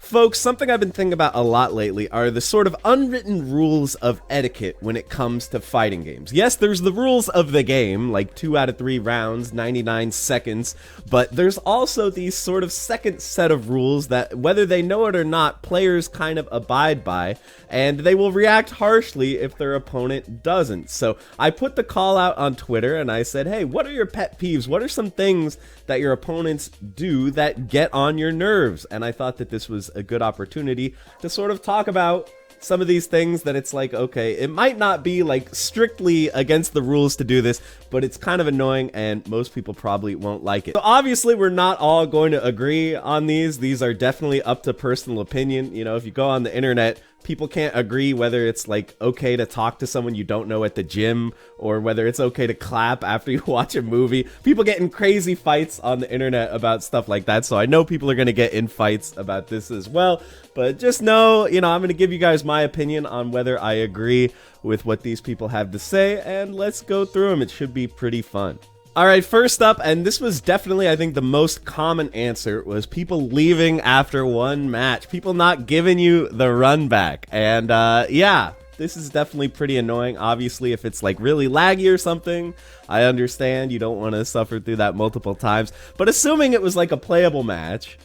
Folks, something I've been thinking about a lot lately are the sort of unwritten rules of etiquette when it comes to fighting games. Yes, there's the rules of the game, like 2 out of 3 rounds, 99 seconds, but there's also these sort of second set of rules that, whether they know it or not, players kind of abide by, and they will react harshly if their opponent doesn't. So I put the call out on Twitter and I said, hey, what are your pet peeves? What are some things that your opponents do that get on your nerves? And I thought that this was a good opportunity to sort of talk about some of these things that it's like, okay, it might not be like strictly against the rules to do this, but it's kind of annoying and most people probably won't like it. So obviously we're not all going to agree on these. These are definitely up to personal opinion. You know, if you go on the internet, people can't agree whether it's like okay to talk to someone you don't know at the gym or whether it's okay to clap after you watch a movie. People get in crazy fights on the internet about stuff like that. So I know people are going to get in fights about this as well, but just know, you know, I'm going to give you guys my opinion on whether I agree with what these people have to say, and let's go through them. It should be pretty fun. Alright, first up, and this was definitely, I think, the most common answer, was people leaving after one match. People not giving you the run back. And, yeah, this is definitely pretty annoying. Obviously, if it's, like, really laggy or something, I understand. You don't want to suffer through that multiple times. But assuming it was, like, a playable match,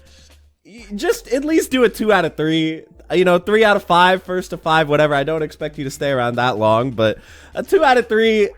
just at least do a 2 out of 3. You know, 3 out of 5, first to 5, whatever. I don't expect you to stay around that long, but a 2 out of 3...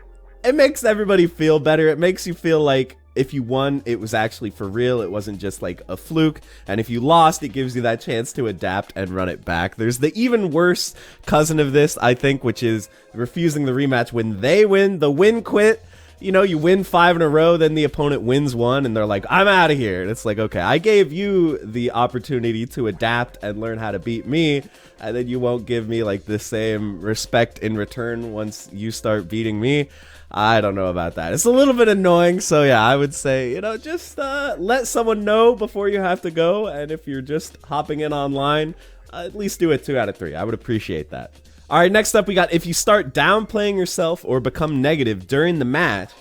it makes everybody feel better. It makes you feel like if you won, it was actually for real. It wasn't just like a fluke. And if you lost, it gives you that chance to adapt and run it back. There's the even worse cousin of this, I think, which is refusing the rematch when they win. The win quit. You know, you win 5 in a row, then the opponent wins 1, and they're like, I'm out of here. And it's like, okay, I gave you the opportunity to adapt and learn how to beat me, and then you won't give me, like, the same respect in return once you start beating me. I don't know about that. It's a little bit annoying, so yeah, I would say, you know, just let someone know before you have to go, and if you're just hopping in online, at least do it 2 out of 3. I would appreciate that. Alright, next up we got, if you start downplaying yourself or become negative during the match,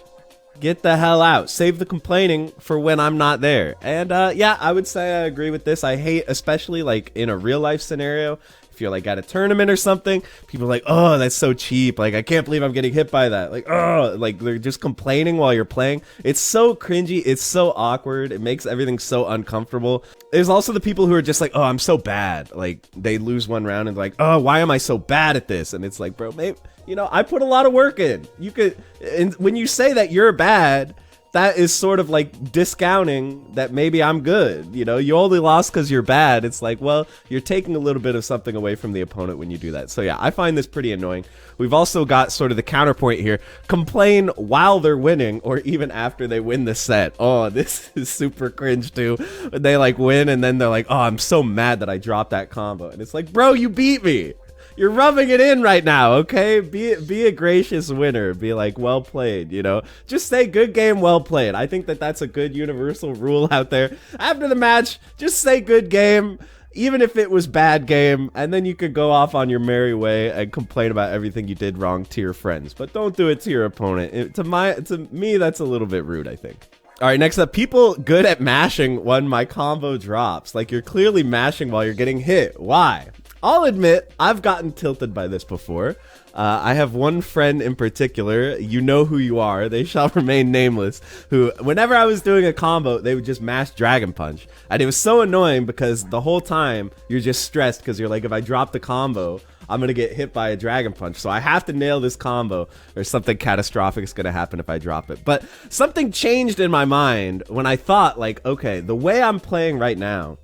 get the hell out. Save the complaining for when I'm not there. And yeah, I would say I agree with this. I hate, especially like in a real life scenario, if you're like at a tournament or something, people are like, oh, that's so cheap. Like, I can't believe I'm getting hit by that. Like, oh, like they're just complaining while you're playing. It's so cringy. It's so awkward. It makes everything so uncomfortable. There's also the people who are just like, oh, I'm so bad. Like, they lose one round and they're like, oh, why am I so bad at this? And it's like, bro, maybe, you know, I put a lot of work in. You could, and when you say that you're bad, that is sort of like discounting that maybe I'm good. You know, you only lost because you're bad. It's like, well, you're taking a little bit of something away from the opponent when you do that. So yeah, I find this pretty annoying. We've also got sort of the counterpoint here. Complain while they're winning or even after they win the set. Oh, this is super cringe too. When they like win and then they're like, oh, I'm so mad that I dropped that combo. And it's like, bro, you beat me. You're rubbing it in right now, okay? Be a gracious winner. Be like, well played, you know? Just say, good game, well played. I think that that's a good universal rule out there. After the match, just say, good game, even if it was bad game, and then you could go off on your merry way and complain about everything you did wrong to your friends. But don't do it to your opponent. To me, that's a little bit rude, I think. All right, next up, people good at mashing when my combo drops. Like, you're clearly mashing while you're getting hit. Why? I'll admit, I've gotten tilted by this before. I have one friend in particular, you know who you are, they shall remain nameless, who, whenever I was doing a combo, they would just mash Dragon Punch. And it was so annoying because the whole time, you're just stressed because you're like, if I drop the combo, I'm going to get hit by a Dragon Punch. So I have to nail this combo or something catastrophic is going to happen if I drop it. But something changed in my mind when I thought, like, okay, the way I'm playing right now,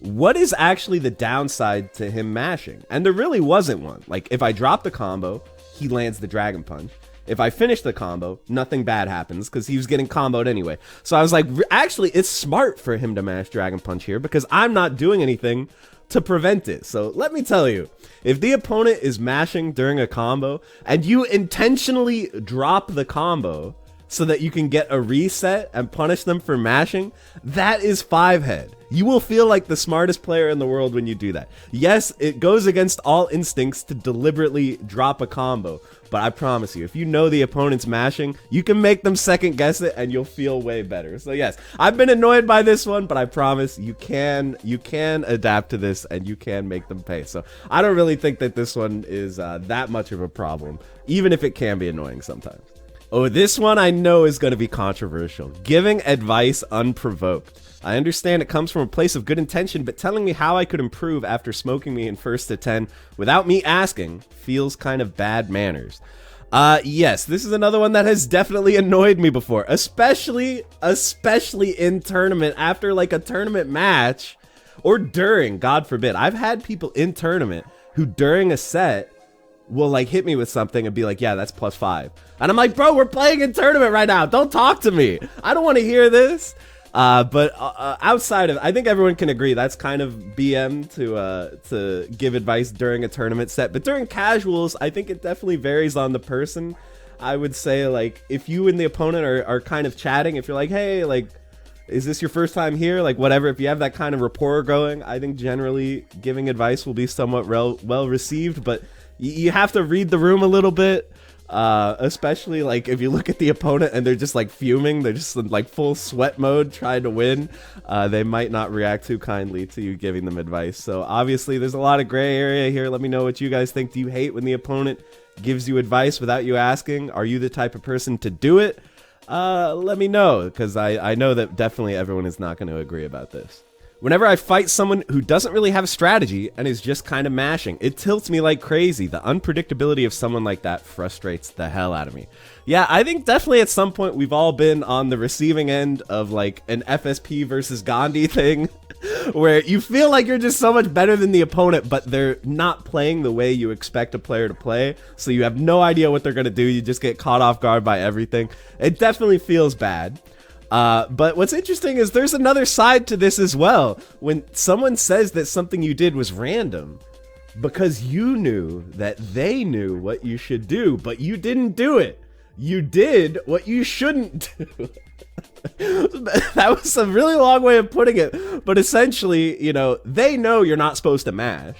what is actually the downside to him mashing? And there really wasn't one. Like, if I drop the combo, he lands the Dragon Punch. If I finish the combo, nothing bad happens because he was getting comboed anyway. So I was like, actually, it's smart for him to mash Dragon Punch here because I'm not doing anything to prevent it. So let me tell you, if the opponent is mashing during a combo and you intentionally drop the combo so that you can get a reset and punish them for mashing, that is 5-head. You will feel like the smartest player in the world when you do that. Yes, it goes against all instincts to deliberately drop a combo, but I promise you, if you know the opponent's mashing, you can make them second guess it and you'll feel way better. So yes, I've been annoyed by this one, but I promise you can adapt to this and you can make them pay. So I don't really think that this one is that much of a problem, even if it can be annoying sometimes. Oh, this one I know is going to be controversial. Giving advice unprovoked. I understand it comes from a place of good intention, but telling me how I could improve after smoking me in first to 10 without me asking feels kind of bad manners. Yes, this is another one that has definitely annoyed me before, especially in tournament, after like a tournament match or during, God forbid. I've had people in tournament who during a set will like hit me with something and be like, yeah, that's +5. And I'm like, bro, we're playing in tournament right now. Don't talk to me. I don't want to hear this. But outside of, I think everyone can agree that's kind of BM to give advice during a tournament set. But during casuals, I think it definitely varies on the person. I would say, like, if you and the opponent are kind of chatting, if you're like, hey, like, is this your first time here? Like, whatever, if you have that kind of rapport going, I think generally giving advice will be somewhat well received. But you have to read the room a little bit. Especially like if you look at the opponent and they're just like fuming, they're just in like full sweat mode trying to win, they might not react too kindly to you giving them advice. So obviously there's a lot of gray area here. Let me know what you guys think. Do you hate when the opponent gives you advice without you asking? Are you the type of person to do it? Let me know, because I know that definitely everyone is not going to agree about this. Whenever I fight someone who doesn't really have a strategy and is just kind of mashing, it tilts me like crazy. The unpredictability of someone like that frustrates the hell out of me. Yeah, I think definitely at some point we've all been on the receiving end of like an FSP versus Gandhi thing, where you feel like you're just so much better than the opponent, but they're not playing the way you expect a player to play, so you have no idea what they're going to do. You just get caught off guard by everything. It definitely feels bad. But what's interesting is there's another side to this as well. When someone says that something you did was random because you knew that they knew what you should do, but you didn't do it. You did what you shouldn't do. That was a really long way of putting it, but essentially, you know, they know you're not supposed to mash.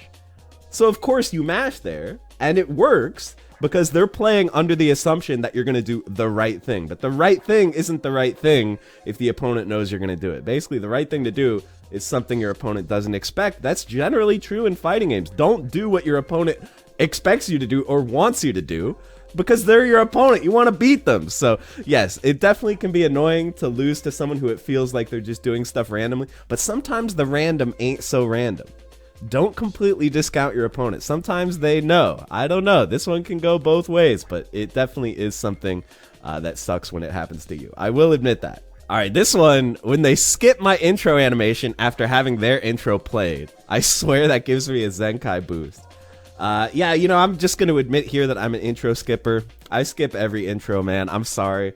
So of course you mash there, and it works because they're playing under the assumption that you're going to do the right thing. But the right thing isn't the right thing if the opponent knows you're going to do it. Basically, the right thing to do is something your opponent doesn't expect. That's generally true in fighting games. Don't do what your opponent expects you to do or wants you to do, because they're your opponent. You want to beat them. So yes, it definitely can be annoying to lose to someone who it feels like they're just doing stuff randomly. But sometimes the random ain't so random. Don't completely discount your opponent. Sometimes they know. I don't know. This one can go both ways, but it definitely is something that sucks when it happens to you. I will admit that. All right, this one, when they skip my intro animation after having their intro played, I swear that gives me a Zenkai boost. Yeah, you know, I'm just going to admit here that I'm an intro skipper. I skip every intro, man. I'm sorry.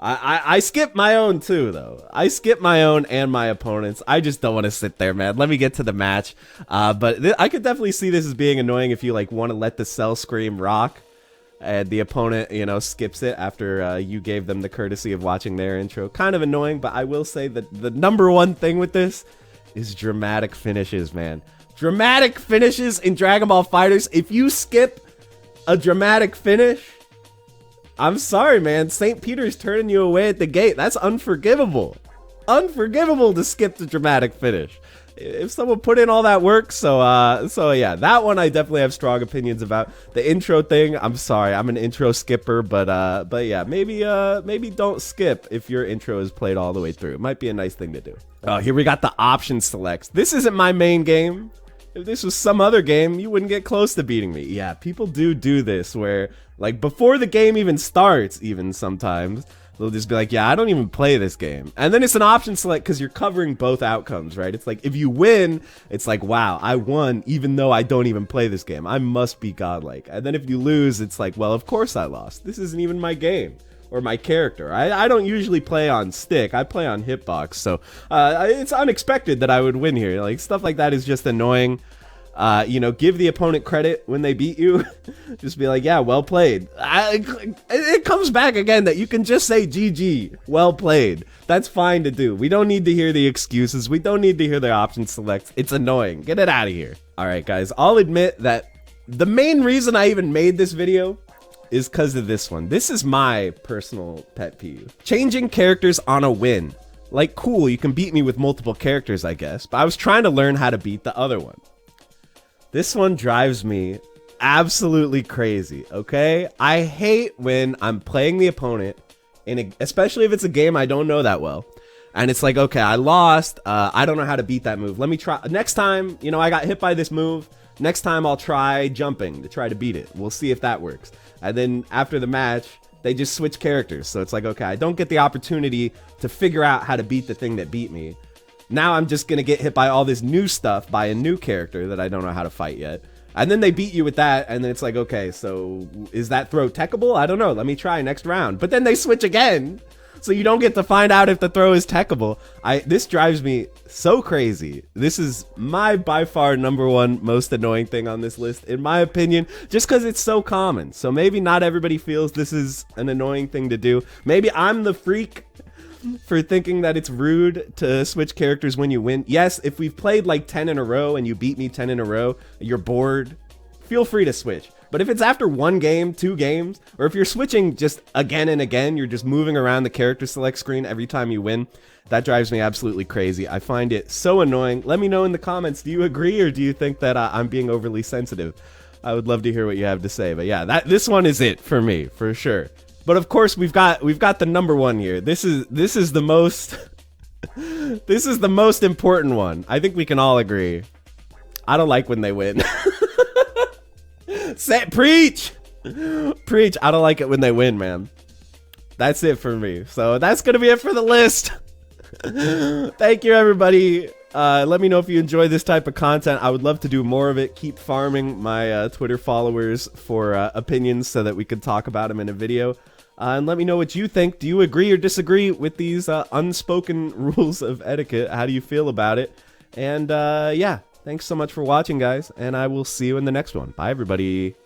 I skip my own too, though. I skip my own and my opponent's. I just don't want to sit there, man. Let me get to the match. But I could definitely see this as being annoying if you like want to let the cell scream rock and the opponent, you know, skips it after you gave them the courtesy of watching their intro. Kind of annoying, but I will say that the number one thing with this is dramatic finishes, man. Dramatic finishes in Dragon Ball FighterZ. If you skip a dramatic finish, I'm sorry, man. St. Peter's turning you away at the gate. That's unforgivable. Unforgivable to skip the dramatic finish. If someone put in all that work, so yeah, that one I definitely have strong opinions about. The intro thing, I'm sorry, I'm an intro skipper, but yeah, maybe don't skip if your intro is played all the way through. It might be a nice thing to do. Oh, here we got the option selects. This isn't my main game. If this was some other game, you wouldn't get close to beating me. Yeah, people do this where, like, before the game even starts, even sometimes, they'll just be like, yeah, I don't even play this game. And then it's an option select because you're covering both outcomes, right? It's like, if you win, it's like, wow, I won even though I don't even play this game. I must be godlike. And then if you lose, it's like, well, of course I lost. This isn't even my game. Or my character. I don't usually play on stick. I play on hitbox. So it's unexpected that I would win here. Like, stuff like that is just annoying. You know, give the opponent credit when they beat you. Just be like, yeah, well played. It comes back again that you can just say GG, well played. That's fine to do. We don't need to hear the excuses. We don't need to hear the option selects. It's annoying. Get it out of here. All right, guys, I'll admit that the main reason I even made this video is because of this one. This is my personal pet peeve. Changing characters on a win. Like, cool, you can beat me with multiple characters, I guess, but I was trying to learn how to beat the other one. This one drives me absolutely crazy, okay? I hate when I'm playing the opponent, especially if it's a game I don't know that well, and it's like, okay, I lost, I don't know how to beat that move. Let me try. Next time, you know, I got hit by this move. Next time I'll try jumping to try to beat it. We'll see if that works. And then after the match, they just switch characters. So it's like, okay, I don't get the opportunity to figure out how to beat the thing that beat me. Now I'm just going to get hit by all this new stuff by a new character that I don't know how to fight yet. And then they beat you with that, and then it's like, okay, so is that throw techable? I don't know. Let me try next round. But then they switch again, so you don't get to find out if the throw is techable. This drives me so crazy. This is my by far #1 most annoying thing on this list, in my opinion, just because it's so common. So maybe not everybody feels this is an annoying thing to do. Maybe I'm the freak for thinking that it's rude to switch characters when you win. Yes, if we've played like 10 in a row and you beat me 10 in a row, you're bored, feel free to switch. But if it's after 1 game, 2 games, or if you're switching just again and again, you're just moving around the character select screen every time you win, that drives me absolutely crazy. I find it so annoying. Let me know in the comments, do you agree, or do you think that I'm being overly sensitive? I would love to hear what you have to say. But yeah, this one is it for me, for sure. But of course, we've got the #1 here. This is the most this is the most important one. I think we can all agree. I don't like when they win. Preach! Preach. I don't like it when they win, man. That's it for me. So that's gonna be it for the list. Thank you, everybody. Let me know if you enjoy this type of content. I would love to do more of it. Keep farming my Twitter followers for opinions so that we could talk about them in a video. And let me know what you think. Do you agree or disagree with these unspoken rules of etiquette? How do you feel about it? And yeah, thanks so much for watching, guys, and I will see you in the next one. Bye, everybody.